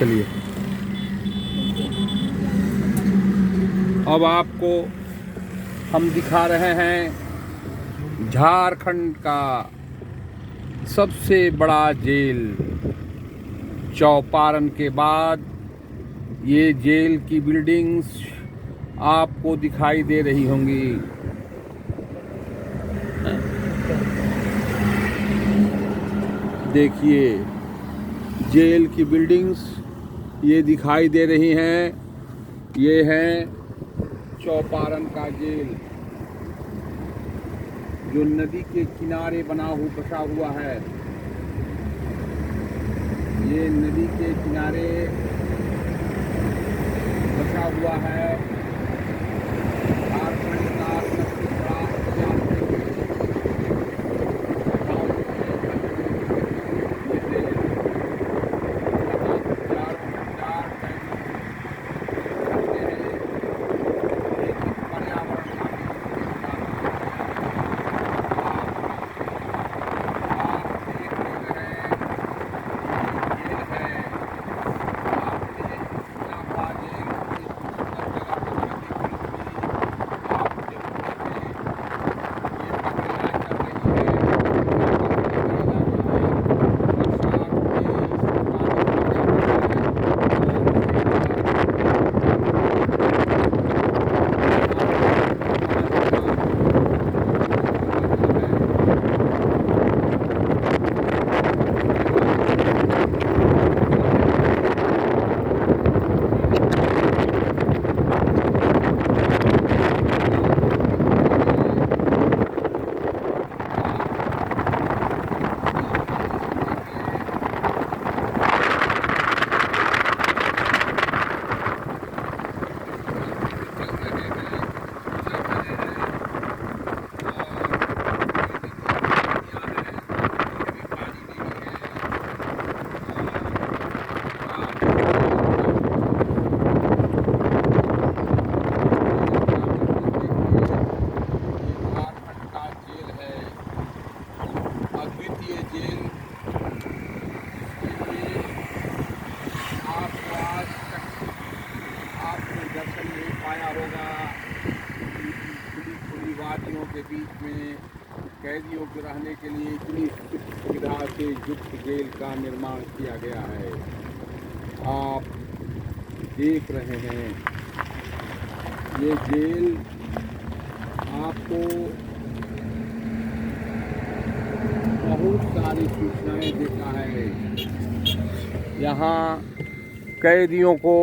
चलिए अब आपको हम दिखा रहे हैं झारखंड का सबसे बड़ा जेल। चौपारण के बाद ये जेल की बिल्डिंग्स आपको दिखाई दे रही होंगी। देखिए जेल की बिल्डिंग्स ये दिखाई दे रही हैं। ये है चौपारण का जेल जो नदी के किनारे बसा हुआ है। ये नदी के किनारे बसा हुआ है। झारखंड का सबसे बड़ा दर्शन नहीं पाया होगा। खुली वादियों के बीच में कैदियों के रहने के लिए इतनी सुविधा से युक्त जेल का निर्माण किया गया है। आप देख रहे हैं ये जेल आपको बहुत सारी सूचनाएं देता है। यहाँ कैदियों को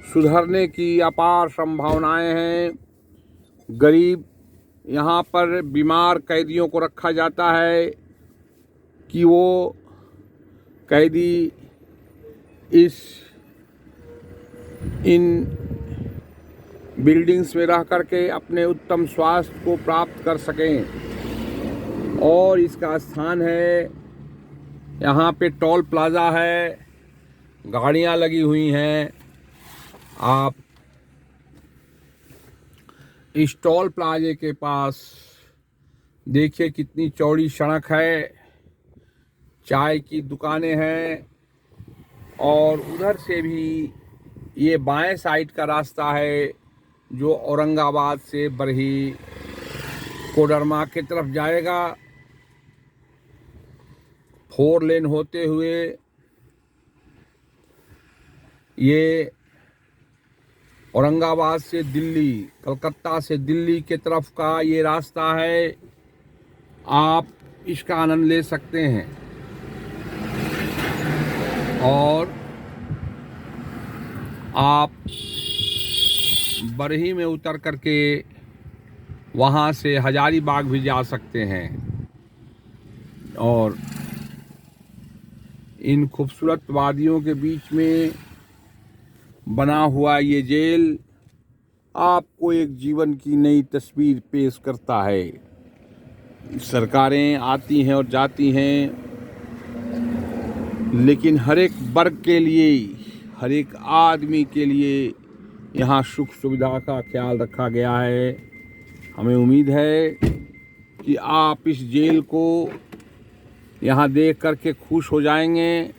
सुधरने की अपार संभावनाएं हैं। गरीब यहाँ पर बीमार कैदियों को रखा जाता है कि वो कैदी इन बिल्डिंग्स में रह करके अपने उत्तम स्वास्थ्य को प्राप्त कर सकें। और इसका स्थान है, यहाँ पे टोल प्लाज़ा है, गाड़ियाँ लगी हुई हैं। आप इस टोल प्लाजे के पास देखिए कितनी चौड़ी सड़क है, चाय की दुकानें हैं और उधर से भी ये बाएं साइड का रास्ता है जो औरंगाबाद से बरही कोडरमा की तरफ जाएगा। 4 लेन होते हुए ये औरंगाबाद से दिल्ली, कलकत्ता से दिल्ली के तरफ का ये रास्ता है। आप इसका आनंद ले सकते हैं और आप बरही में उतर करके वहाँ से हजारीबाग भी जा सकते हैं। और इन खूबसूरत वादियों के बीच में बना हुआ ये जेल आपको एक जीवन की नई तस्वीर पेश करता है। सरकारें आती हैं और जाती हैं, लेकिन हर एक वर्ग के लिए, हर एक आदमी के लिए यहाँ सुख सुविधा का ख्याल रखा गया है। हमें उम्मीद है कि आप इस जेल को यहाँ देख करके खुश हो जाएंगे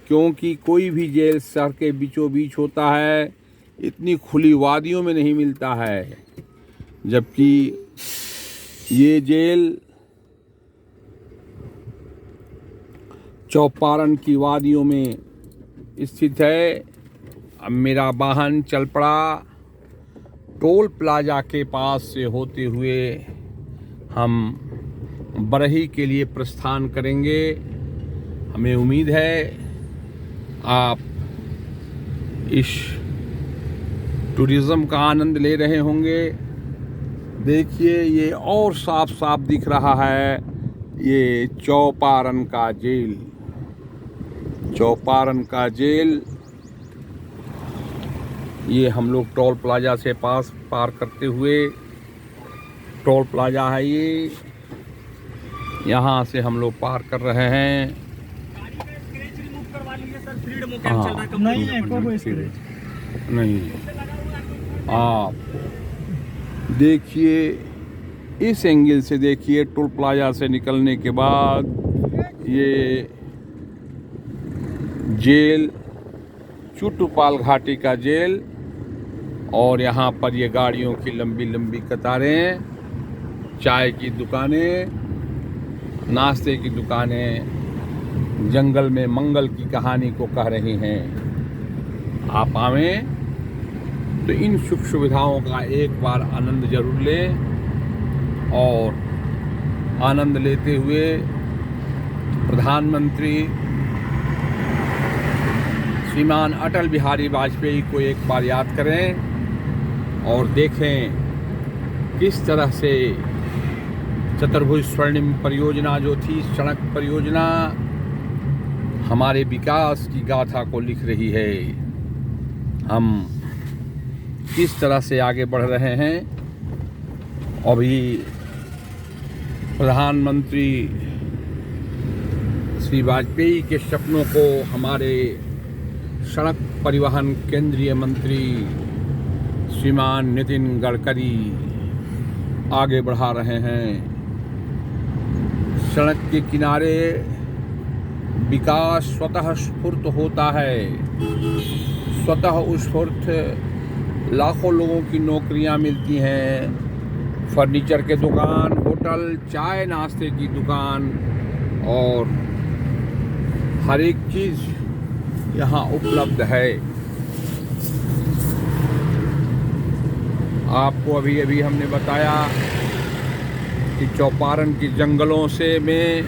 क्योंकि कोई भी जेल शहर के बीचों बीच होता है, इतनी खुली वादियों में नहीं मिलता है, जबकि ये जेल चौपारण की वादियों में स्थित है। अब मेरा वाहन चल पड़ा टोल प्लाजा के पास से होते हुए हम बरही के लिए प्रस्थान करेंगे। हमें उम्मीद है आप इस टूरिज़्म का आनंद ले रहे होंगे। देखिए ये और साफ साफ दिख रहा है, ये चौपारण का जेल, चौपारण का जेल। ये हम लोग टोल प्लाजा से पार करते हुए, टोल प्लाजा है ये, यहाँ से हम लोग पार कर रहे हैं। नहीं, आप देखिए इस एंगल से देखिए, टोल प्लाजा से निकलने के बाद ये जेल चुटुपाल घाटी का जेल, और यहाँ पर ये गाड़ियों की लंबी लंबी कतारें, चाय की दुकानें, नाश्ते की दुकानें जंगल में मंगल की कहानी को कह रही हैं। आप आवें तो इन सुख सुविधाओं का एक बार आनंद जरूर लें, और आनंद लेते हुए प्रधानमंत्री श्रीमान अटल बिहारी वाजपेयी को एक बार याद करें और देखें किस तरह से चतुर्भुज स्वर्णिम परियोजना जो थी, सड़क परियोजना, हमारे विकास की गाथा को लिख रही है। हम किस तरह से आगे बढ़ रहे हैं। अभी प्रधानमंत्री श्री वाजपेयी के सपनों को हमारे सड़क परिवहन केंद्रीय मंत्री श्रीमान नितिन गडकरी आगे बढ़ा रहे हैं। सड़क के किनारे विकास स्वतः स्फूर्त होता है, स्वतः स्फूर्त लाखों लोगों की नौकरियां मिलती हैं। फर्नीचर के दुकान, होटल, चाय नाश्ते की दुकान और हर एक चीज़ यहाँ उपलब्ध है। आपको अभी अभी हमने बताया कि चौपारण की जंगलों से में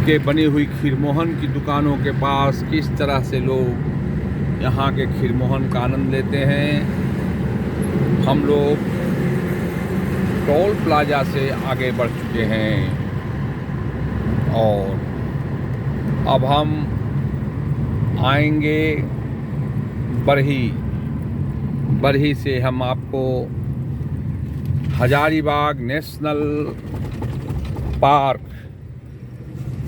के बनी हुई खीरमोहन की दुकानों के पास किस तरह से लोग यहाँ के खीरमोहन का आनंद लेते हैं। हम लोग टोल प्लाजा से आगे बढ़ चुके हैं और अब हम आएंगे बरही से हम आपको हजारीबाग नेशनल पार्क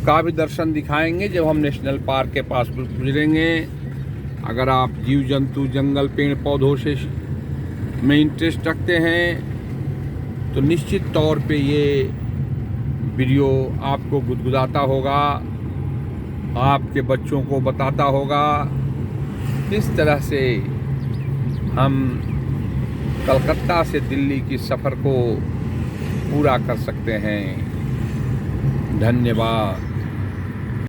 का भी दर्शन दिखाएंगे जब हम नेशनल पार्क के पास गुजरेंगे। अगर आप जीव जंतु, जंगल, पेड़ पौधों से में इंटरेस्ट रखते हैं तो निश्चित तौर पे ये वीडियो आपको गुदगुदाता होगा, आपके बच्चों को बताता होगा किस तरह से हम कलकत्ता से दिल्ली की सफ़र को पूरा कर सकते हैं। धन्यवाद।